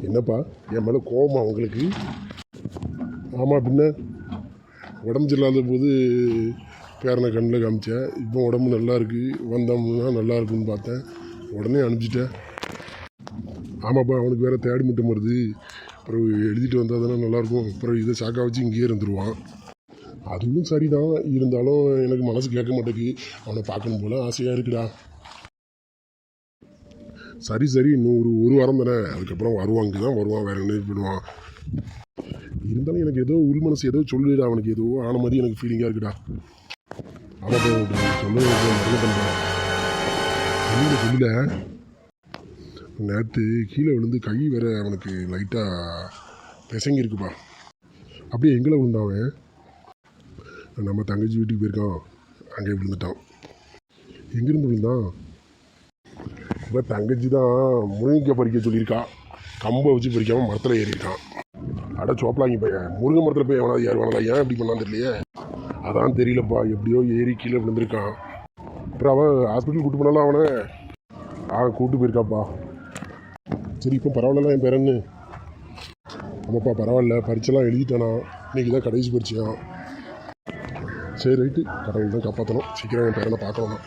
என்னப்பா என் மேலே கோபமா உங்களுக்கு? ஆமாம், பின்ன உடம்பு சரியில்லாத போது பேரனை கண்ணில் காமிச்சேன். இப்போ உடம்பு நல்லா இருக்குது, வந்தோம்னா நல்லா இருக்குன்னு பார்த்தேன், உடனே அனுப்பிச்சிட்டேன். ஆமாப்பா, அவனுக்கு வேறு தேடி முட்டம் வருது. அப்புறம் எழுதிட்டு வந்தால் தானே நல்லாயிருக்கும். அப்புறம் இதை சாக்கா வச்சு இங்கேயே இருந்துருவான். அதுவும் சரிதான், இருந்தாலும் எனக்கு மனசு கேட்க மாட்டேங்குது. அவனை பார்க்கணும் போல ஆசையாக இருக்குடா. சரி சரி, இன்னும் ஒரு வாரம் தானே, அதுக்கப்புறம் வருவாங்க தான் வருவான், வேற என்ன பண்ணுவான். இருந்தாலும் எனக்கு ஏதோ உள் மனசு ஏதோ சொல்லுடா, அவனுக்கு ஏதோ ஆன மாதிரி எனக்கு ஃபீலிங்காக இருக்குடா. ஆமாப்பா, சொல்ல பண்ணுறேன். சொல்லல, நேற்று கீழே விழுந்து கை வேற அவனுக்கு லைட்டாக பிசங்கி இருக்குப்பா. அப்படியே எங்கே விழுந்தான்? நம்ம தங்கச்சி வீட்டுக்கு போயிருக்கான், அங்கே விழுந்துட்டான். எங்கேருந்து விழுந்தான்? இப்போ தங்கச்சி தான் முருங்கைக்காய் பறிக்க சொல்லியிருக்கா, கம்பை வச்சு பறிக்காமல் மரத்தில் ஏறியிருக்கான். அட சோப்பலாங்கி பையன், முருங்கை மரத்தில் போய் எவனாவது ஏறுவானதா? ஏன் இப்படி பண்ணான்னு தெரியலையே. அதான் தெரியலப்பா, எப்படியோ ஏறி கீழே விழுந்திருக்கான். அப்புறம் அவன் ஹாஸ்பிட்டல் கூட்டு போனாலும் அவனை கூப்பிட்டு போயிருக்காப்பா. சரி, இப்போ பரவாயில்ல என் பேரன்னு? ஆமாப்பா பரவாயில்ல, பரீட்சைலாம் எழுதிட்டானா, இன்றைக்கி தான் கடைசி பரீட்சையான். சரி ரைட்டு, கடவுள் தான் காப்பாற்றணும். சீக்கிரம் என் பேரனை பார்க்கணும்.